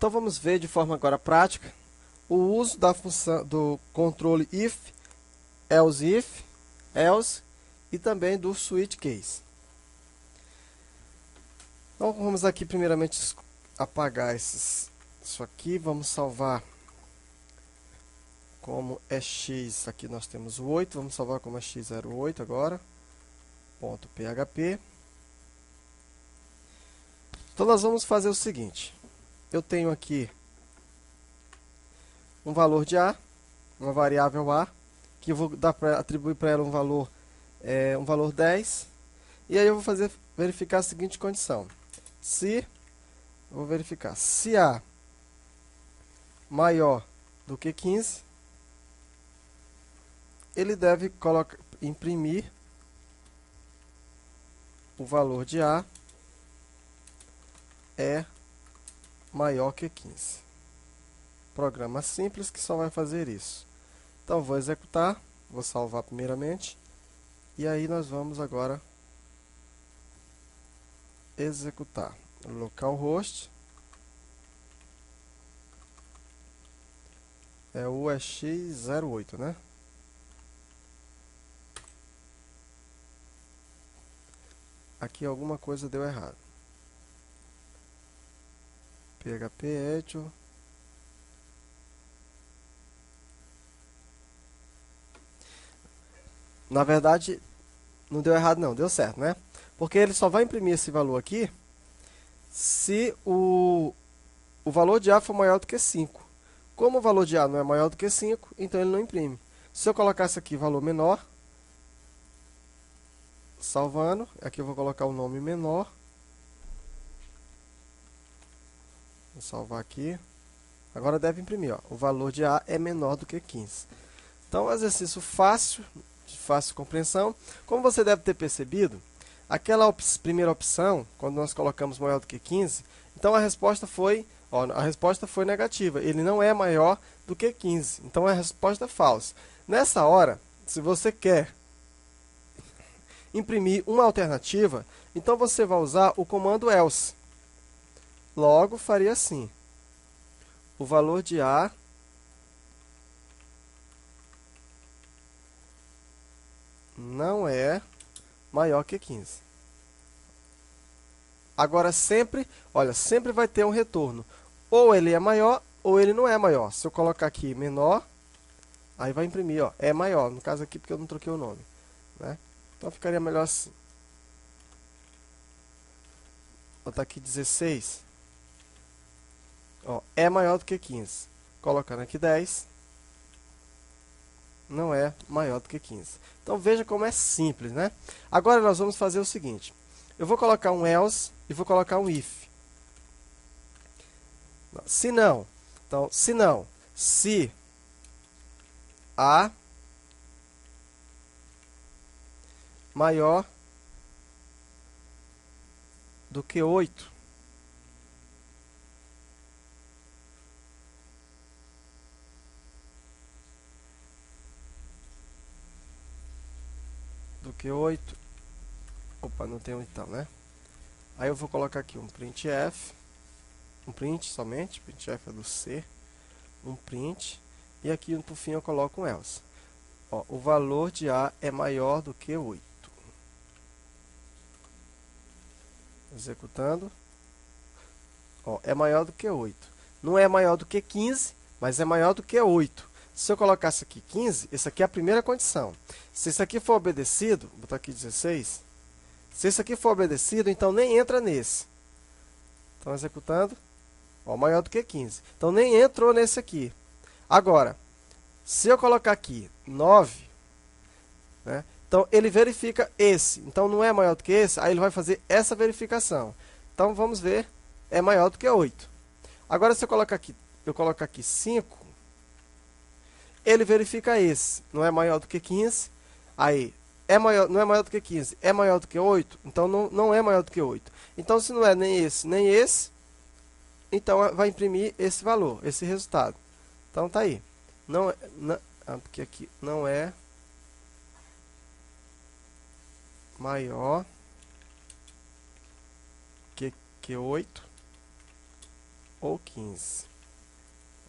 Então vamos ver de forma agora prática o uso da função do controle if, else e também do switch case. Então vamos aqui primeiramente apagar isso aqui, vamos salvar como é x, aqui nós temos o 8, vamos salvar como é x08 agora, .php. Então nós vamos fazer o seguinte, eu tenho aqui um valor de a, uma variável a, que eu vou dar para atribuir para ela um valor 10, e aí eu vou verificar a seguinte condição. Vou verificar se a maior do que 15, ele deve imprimir o valor de a é maior que 15. Programa simples que só vai fazer isso. Então vou executar, vou salvar primeiramente, e aí nós vamos agora executar. Localhost é o x08, né? Aqui alguma coisa deu errado. PHP echo. Na verdade, não deu errado não, deu certo, né? Porque ele só vai imprimir esse valor aqui se o valor de a for maior do que 5. Como o valor de a não é maior do que 5, então ele não imprime. Se eu colocasse aqui valor menor, salvando, aqui eu vou colocar o nome menor. Vou salvar aqui. Agora deve imprimir, ó, o valor de a é menor do que 15. Então, exercício fácil, de fácil compreensão. Como você deve ter percebido, aquela primeira opção, quando nós colocamos maior do que 15, então a resposta foi negativa. Ele não é maior do que 15. Então, a resposta é falsa. Nessa hora, se você quer imprimir uma alternativa, então você vai usar o comando else. Logo, faria assim. O valor de a não é maior que 15. Agora sempre, olha, sempre vai ter um retorno. Ou ele é maior, ou ele não é maior. Se eu colocar aqui menor, aí vai imprimir, ó, é maior. No caso aqui, porque eu não troquei o nome, né? Então ficaria melhor assim. Vou botar aqui 16. Ó, é maior do que 15. Colocando aqui 10. Não é maior do que 15. Então veja como é simples, né? Agora nós vamos fazer o seguinte. Eu vou colocar um else e vou colocar um if. Se não, então, se a maior do que 8, opa, não tem um então, né? Aí eu vou colocar aqui um printf, um print somente, printf é do C, um print, e aqui por fim eu coloco um else. Ó, o valor de a é maior do que 8. Executando. Ó, é maior do que 8. Não é maior do que 15, mas é maior do que 8. Se eu colocasse aqui 15, essa aqui é a primeira condição. Se isso aqui for obedecido, vou botar aqui 16. Se isso aqui for obedecido, então nem entra nesse. Então, executando. Ó, maior do que 15. Então, nem entrou nesse aqui. Agora, se eu colocar aqui 9, né, então ele verifica esse. Então, não é maior do que esse, aí ele vai fazer essa verificação. Então, vamos ver. É maior do que 8. Agora, se eu colocar aqui 5, ele verifica esse. Não é maior do que 15. Aí, não é maior do que 15. É maior do que 8. Então, não é maior do que 8. Então, se não é nem esse, então vai imprimir esse valor, esse resultado. Então, tá aí. Porque aqui não é maior que 8. ou 15.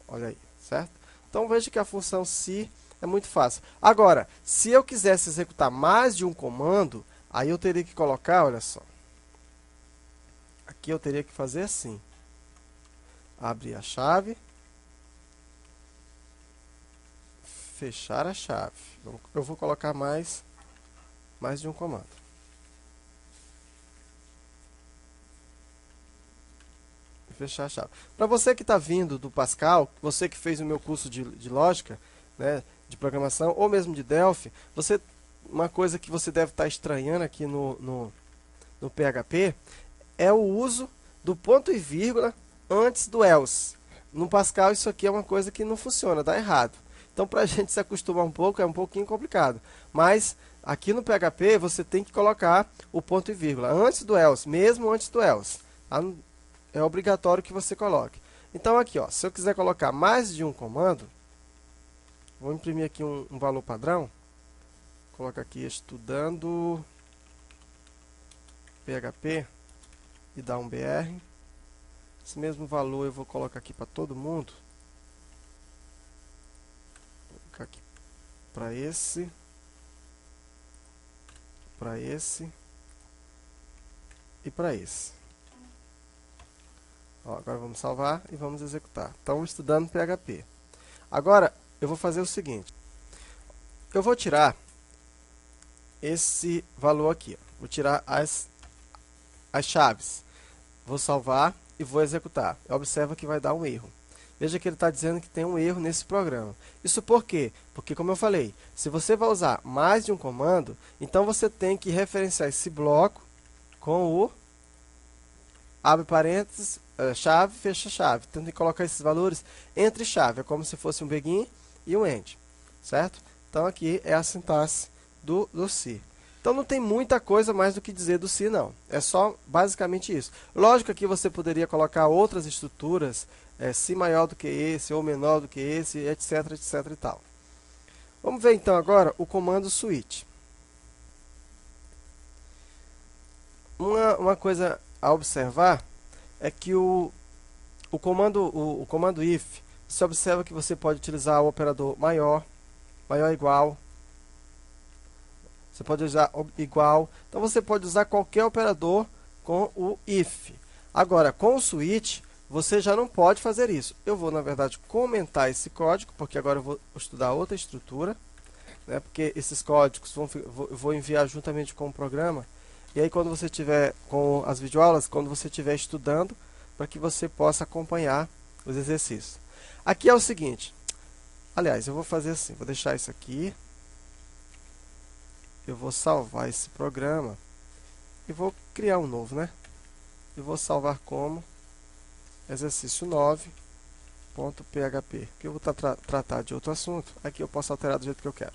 Olha aí, certo? Então veja que a função se é muito fácil. Agora, se eu quisesse executar mais de um comando, aí eu teria que colocar, olha só. Aqui eu teria que fazer assim. Abrir a chave. Fechar a chave. Eu vou colocar mais de um comando. Fechar a chave. Para você que está vindo do Pascal, você que fez o meu curso de lógica, né, de programação, ou mesmo de Delphi, uma coisa que você deve estar estranhando aqui no PHP é o uso do ponto e vírgula antes do else. No Pascal isso aqui é uma coisa que não funciona, dá errado. Então, para a gente se acostumar um pouco, é um pouquinho complicado. Mas aqui no PHP você tem que colocar o ponto e vírgula antes do else, mesmo antes do else. É obrigatório que você coloque. Então aqui, ó, se eu quiser colocar mais de um comando, vou imprimir aqui um valor padrão. Coloca aqui estudando PHP e dá um BR. Esse mesmo valor eu vou colocar aqui para todo mundo. Vou colocar aqui para esse e para esse. Ó, agora vamos salvar e vamos executar. Então, estudando PHP. Agora, eu vou fazer o seguinte. Eu vou tirar esse valor aqui. Ó. Vou tirar as chaves. Vou salvar e vou executar. Observa que vai dar um erro. Veja que ele está dizendo que tem um erro nesse programa. Isso por quê? Porque, como eu falei, se você vai usar mais de um comando, então você tem que referenciar esse bloco com o abre parênteses, chave, fecha chave. Tem que colocar esses valores entre chave. É como se fosse um begin e um end. Certo? Então, aqui é a sintaxe do se. Então, não tem muita coisa mais do que dizer do se, não. É só basicamente isso. Lógico que você poderia colocar outras estruturas, se maior do que esse, ou menor do que esse, etc, etc e tal. Vamos ver, então, agora o comando switch. Uma coisa a observar é que o comando if, você observa que você pode utilizar o operador maior igual, você pode usar igual, então você pode usar qualquer operador com o if. Agora, com o switch, você já não pode fazer isso. Eu vou, na verdade, comentar esse código, porque agora eu vou estudar outra estrutura, né, porque esses códigos vou enviar juntamente com o programa. E aí, quando você tiver com as videoaulas, quando você estiver estudando, para que você possa acompanhar os exercícios. Aqui é o seguinte, aliás, eu vou fazer assim, vou deixar isso aqui, eu vou salvar esse programa e vou criar um novo, né? E vou salvar como exercício 9.php, que eu vou tratar de outro assunto, aqui eu posso alterar do jeito que eu quero.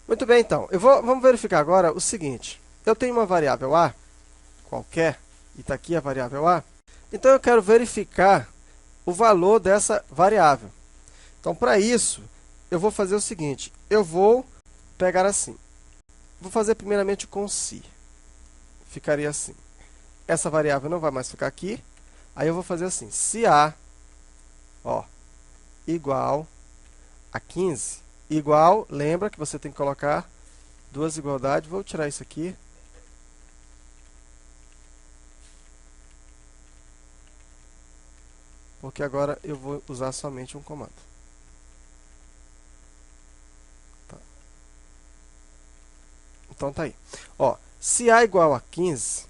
Muito bem, então, vamos verificar agora o seguinte. Eu tenho uma variável a, qualquer, e está aqui a variável a. Então, eu quero verificar o valor dessa variável. Então, para isso, eu vou fazer o seguinte. Eu vou pegar assim. Vou fazer primeiramente com se. Ficaria assim. Essa variável não vai mais ficar aqui. Aí, eu vou fazer assim. Se a, ó, igual a 15. Igual, lembra que você tem que colocar duas igualdades. Vou tirar isso aqui. Porque agora eu vou usar somente um comando. Tá. Então tá aí. Ó, se a igual a 15,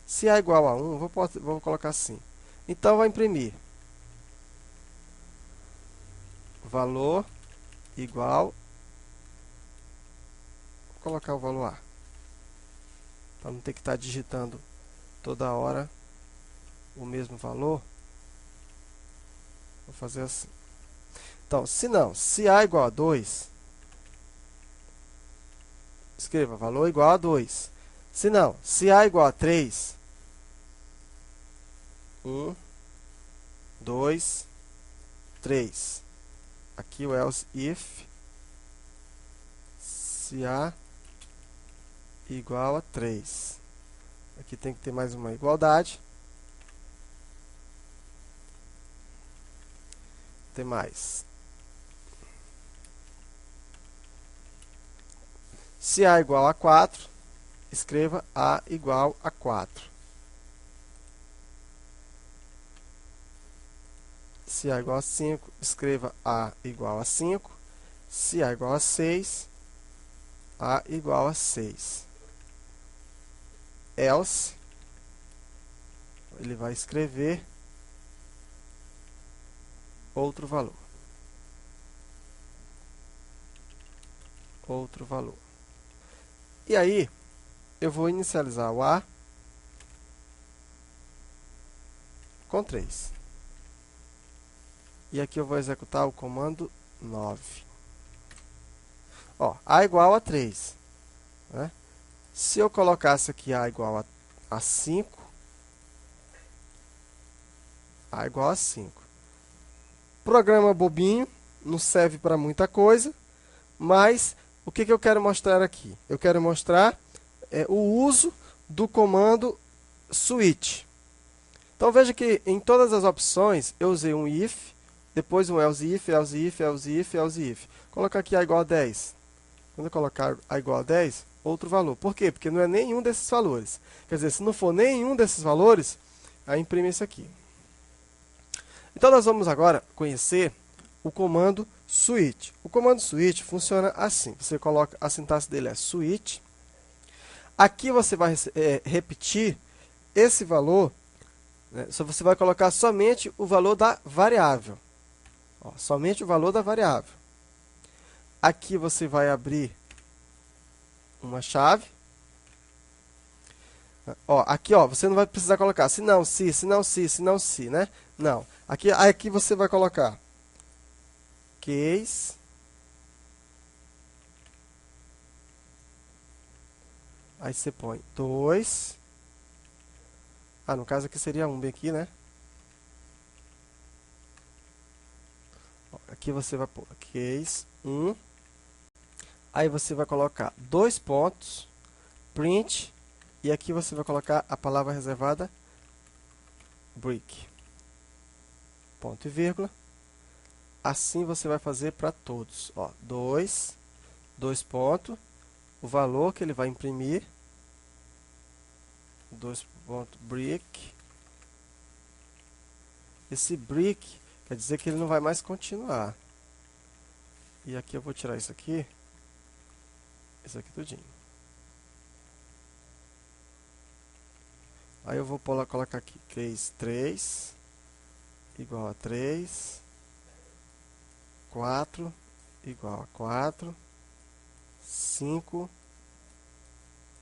se a igual a 1, vou colocar assim. Então vai imprimir valor igual, vou colocar o valor a, para não ter que estar digitando toda hora o mesmo valor. Vou fazer assim. Então, se a igual a 2, escreva valor igual a 2. Se a igual a 3, 1, 2, 3. Aqui o else if, se a igual a 3. Aqui tem que ter mais uma igualdade. Até mais. Se A igual a 4, escreva A igual a 4. Se A igual a 5, escreva A igual a 5. Se A igual a 6, A igual a 6. Else, ele vai escrever outro valor. Outro valor. E aí, eu vou inicializar o A com 3. E aqui eu vou executar o comando 9. Ó, A igual a 3. Né? Se eu colocasse aqui A igual a 5, A igual a 5. Programa bobinho, não serve para muita coisa, mas o que eu quero mostrar aqui? Eu quero mostrar o uso do comando switch. Então veja que em todas as opções eu usei um if, depois um else if, else if, else if, else if. Colocar aqui A igual a 10. Quando eu colocar A igual a 10, outro valor. Por quê? Porque não é nenhum desses valores. Quer dizer, se não for nenhum desses valores, aí imprime isso aqui. Então nós vamos agora conhecer o comando switch. O comando switch funciona assim. Você coloca, a sintaxe dele é switch. Aqui você vai repetir esse valor, né? Você vai colocar somente o valor da variável. Ó, somente o valor da variável. Aqui você vai abrir uma chave. Ó, aqui ó, você não vai precisar colocar se não, se não, se não, se, né? Não. Aqui você vai colocar case. Aí você põe 2. No caso aqui seria 1 bem aqui, né? Ó, aqui você vai pôr case 1. Aí você vai colocar 2 pontos, print, e aqui você vai colocar a palavra reservada brick. Ponto e vírgula. Assim você vai fazer para todos. Ó, 2 pontos, o valor que ele vai imprimir, 2 ponto brick. Esse brick quer dizer que ele não vai mais continuar. E aqui eu vou tirar isso aqui tudinho. Aí eu vou colocar aqui case 3 igual a 3, 4 igual a 4, 5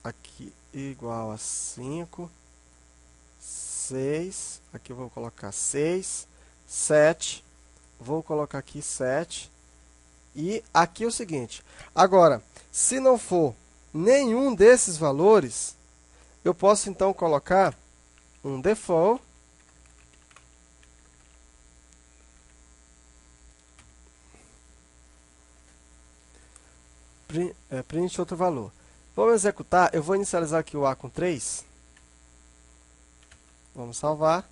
aqui igual a 5, 6, aqui eu vou colocar 6, 7, vou colocar aqui 7, e aqui é o seguinte, agora, se não for nenhum desses valores, eu posso então colocar um default, print outro valor. Vamos executar, eu vou inicializar aqui o A com 3, vamos salvar,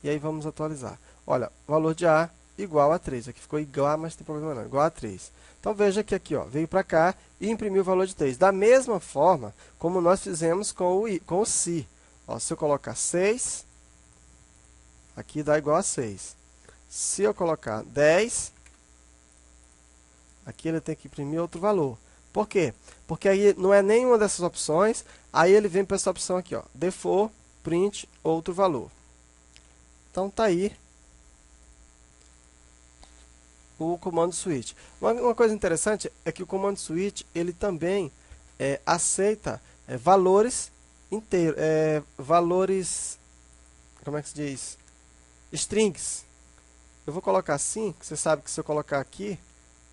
e aí vamos atualizar. Olha, valor de A igual a 3, aqui ficou igual, mas não tem problema não, igual a 3. Então veja que aqui ó, veio para cá e imprimiu o valor de 3. Da mesma forma como nós fizemos com o se. Ó, se eu colocar 6, aqui dá igual a 6. Se eu colocar 10, aqui ele tem que imprimir outro valor. Por quê? Porque aí não é nenhuma dessas opções, aí ele vem para essa opção aqui, ó, default, print, outro valor. Então tá aí o comando switch. Uma coisa interessante é que o comando switch ele também aceita valores inteiros, valores, como é que se diz? Strings. Eu vou colocar assim, que você sabe que se eu colocar aqui,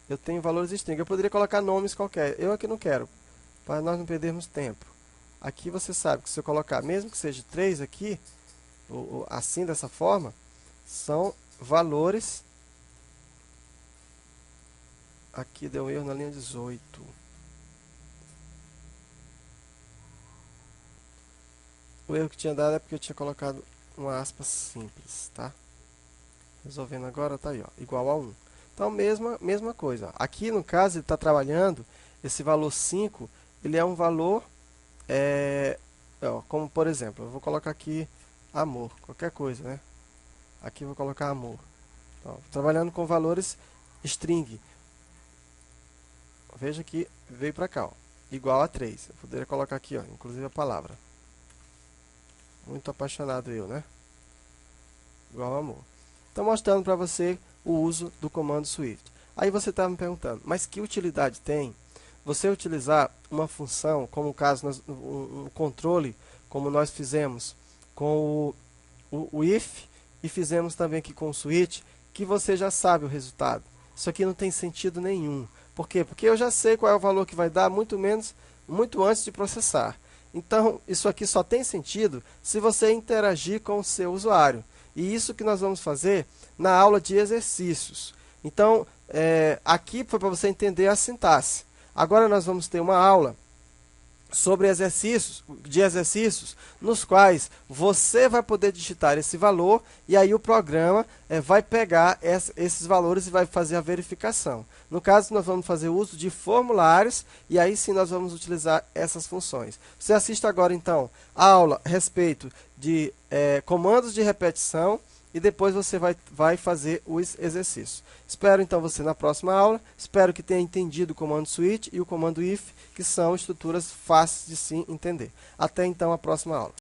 eu tenho valores strings. Eu poderia colocar nomes qualquer, eu aqui não quero, para nós não perdermos tempo. Aqui você sabe que se eu colocar, mesmo que seja 3 aqui, assim dessa forma, são valores. Aqui deu um erro na linha 18. O erro que tinha dado é porque eu tinha colocado uma aspas simples, tá? Resolvendo agora, tá aí, ó, igual a 1. Então, mesma coisa. Aqui, no caso, ele está trabalhando, esse valor 5, ele é um valor, como por exemplo, eu vou colocar aqui amor, qualquer coisa, né? Aqui eu vou colocar amor. Então, trabalhando com valores string. Veja que veio para cá, ó, igual a 3. Eu poderia colocar aqui, ó, inclusive a palavra. Muito apaixonado eu, né? Igual a amor. Estou mostrando para você o uso do comando Swift. Aí você está me perguntando, mas que utilidade tem você utilizar uma função, como o caso, um controle, como nós fizemos com o if, e fizemos também aqui com o switch, que você já sabe o resultado. Isso aqui não tem sentido nenhum. Por quê? Porque eu já sei qual é o valor que vai dar, muito antes de processar. Então, isso aqui só tem sentido se você interagir com o seu usuário. E isso que nós vamos fazer na aula de exercícios. Então, aqui foi para você entender a sintaxe. Agora nós vamos ter uma aula sobre exercícios, nos quais você vai poder digitar esse valor e aí o programa vai pegar esses valores e vai fazer a verificação. No caso, nós vamos fazer uso de formulários e aí sim nós vamos utilizar essas funções. Você assiste agora, então, a aula a respeito de comandos de repetição e depois você vai fazer os exercícios. Espero então você na próxima aula. Espero que tenha entendido o comando switch e o comando if, que são estruturas fáceis de se entender. Até então a próxima aula.